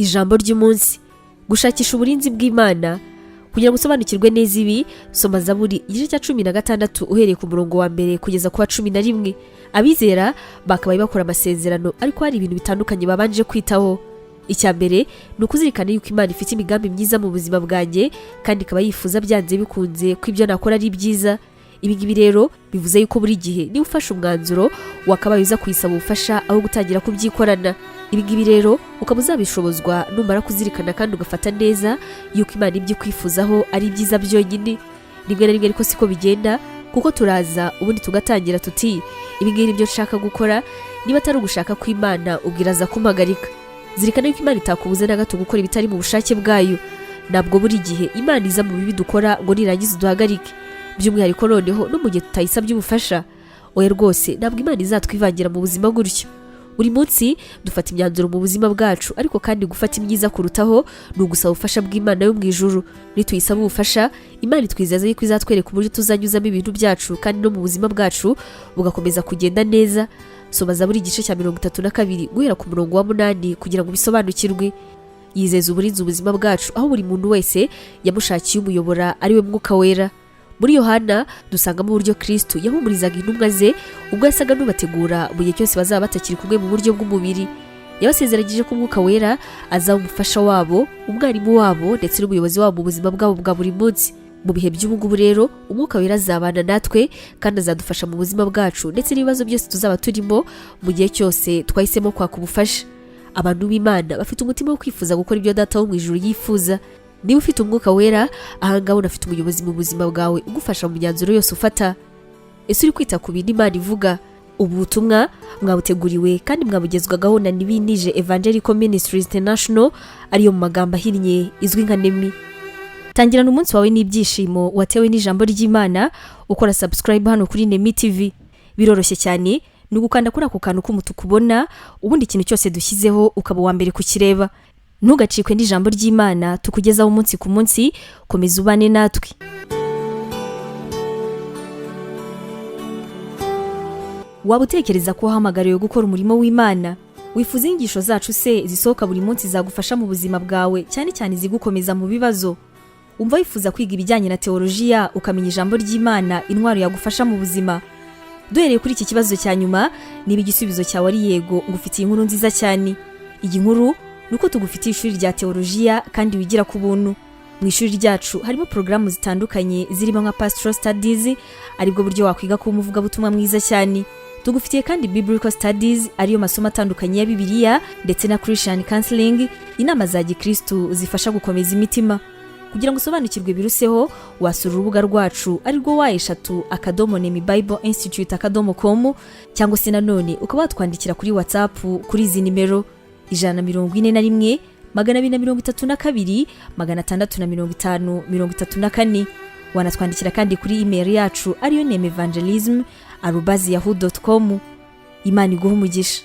ijambo ry'umunsi, gushakisha uburinzi bw'Imana. Kugira ngo usobanukirwe neza ibi, soma Zaburi igice cya 16 uhereye ku murongo wa mbere kugeza ku wa 11. Abizera bakabaye bakora amasezerano, ariko hari ibintu bitandukanye babanje kwitaho. Icya mbere ni ukuzirikana yuko Imana ifite imigambi myiza mu buzima bwanjye, kandi ikaba yifuza byanze bikunze ko ibyo nakora ari byiza. Ibi ngibi rero bivuze yuko buri gihe niba ufashe umwanzuro wakabaye uza kuyisaba ubufasha aho gutangira kubyikorana. Ibi ngibi rero ukaba uzabishobozwa numara kuzirikana kandi ugafata neza yuko Imana ibyo ikwifuzaho ari byiza byonyine. Rimwe na rimwe ariko siko bigenda, kuko turaza ubundi tugatangira tuti ibi ngibi nibyo nshaka gukora, niba atari ugushaka ko Imana ubwiraza kumpagarika. Zirikana yuko Imana itakubuza na gato gukora ibitari mu bushake bwayo. Ntabwo buri gihe Imana iza mu bibi dukora ngo nirangiza duhagarike, by'umwihariko noneho no mu gihe tutayisabye ubufasha. Oya rwose, ntabwo Imana izatwivangira mu buzima gutyo. Buri munsi dufata imyanzuro mu buzima bwacu, ariko kandi gufata imyiza kurutaho ni ugusaba ubufasha bw'Imana yo mu ijuru. Nituyisaba ubufasha, Imana itwizeza yuko izatwereka uburyo tuzanyuzamo ibintu byacu, kandi no mu buzima bwacu bugakomeza kugenda neza. Soma Zaburi igice cya 32 guhera ku murongo wa 8 kugira ngo bisobanukirwe. Yizeza uburinzi ubuzima bwacu, aho buri muntu wese yamushakiye umuyobora ari we Mwuka Wera. Muri Yohana dusangamo uburyo Kristo yahumurizaga intumwa ze ubwo yasaga n'ubategura mu gihe cyose bazaba batakiri kumwe mu buryo bw'umubiri. Yabasezeranyije ko Mwuka Wera azaba umufasha wabo, umwarimu wabo, ndetse n'umuyobozi wabo mu buzima bwabo bwa buri munsi. Mu bihe by'ubu rero Umwuka Wera azabana natwe kandi azadufasha mu buzima bwacu ndetse n'ibibazo byose tuzaba turimo mu gihe cyose twahisemo kwaka ubufasha. Abantu b'Imana bafite umutima wo kwifuza gukora ibyo Data wo mu ijuru yifuza. Niba ufite Umwuka Wera, ahangaha unafite umuyobozi mu buzima bwawe ugufasha mu myanzuro yose ufata. Ese uri kwita ku bintu Imana ivuga? Ubu butumwa mwabuteguriwe kandi mwabugezwagaho na Nibinije Evangelical Ministries International, ariyo mu magambo ahinnye izwi nka NEMI. Tangirana umunsi wawe n'ibyishimo watewe n'ijambo ry'Imana ukora subscribe hano kuri NEMI TV. Biroroshye cyane, ni ugukanda kuri ako kantu k'umutuku ubona, ubundi ikintu cyose dushyizeho ukaba wa mbere kukireba. Ntugacikwe n'ijambo ry'Imana tukugezaho umunsi ku munsi. Komeza ubane natwe. Waba utekereza ko wahamagariwe gukora umurimo w'Imana? Wifuza inyigisho zacu se zisohoka buri munsi zagufasha mu buzima bwawe, cyane cyane zigukomeza mu bibazo? Umva wifuza kwiga ibijyanye na teolojiya ukamenya ijambo ry'Imana, intwaro yagufasha mu buzima? Duhereye kuri iki kibazo cya nyuma, niba igisubizo cyawe ari yego, ngufitiye inkuru nziza cyane. Iyi nkuru nuko tugufitiye ishuri rya teolojiya kandi wigira ku buntu. Mu ishuri ryacu harimo porogaramu zitandukanye zirimo nka Pastoral Studies, aribwo buryo wakwiga kuba umuvugabutumwa mwiza cyane. Tugufitiye kandi Biblical Studies, ariyo masomo atandukanye ya Bibiliya, ndetse na Christian Counseling, inama za Gikristo zifasha gukomeza imitima. Kugira ngo usobanukirwe biruseho, wasura urubuga rwacu arirwo wa@NEMIBibleInstitute.com, cyangwa se nanone ukaba watwandikira kuri WhatsApp kuri izi nimero 141 232 650 wanatwandikira kandi kuri email yacu ariyo nemevangelism@yahoo.com. Imana iguhe umugisha.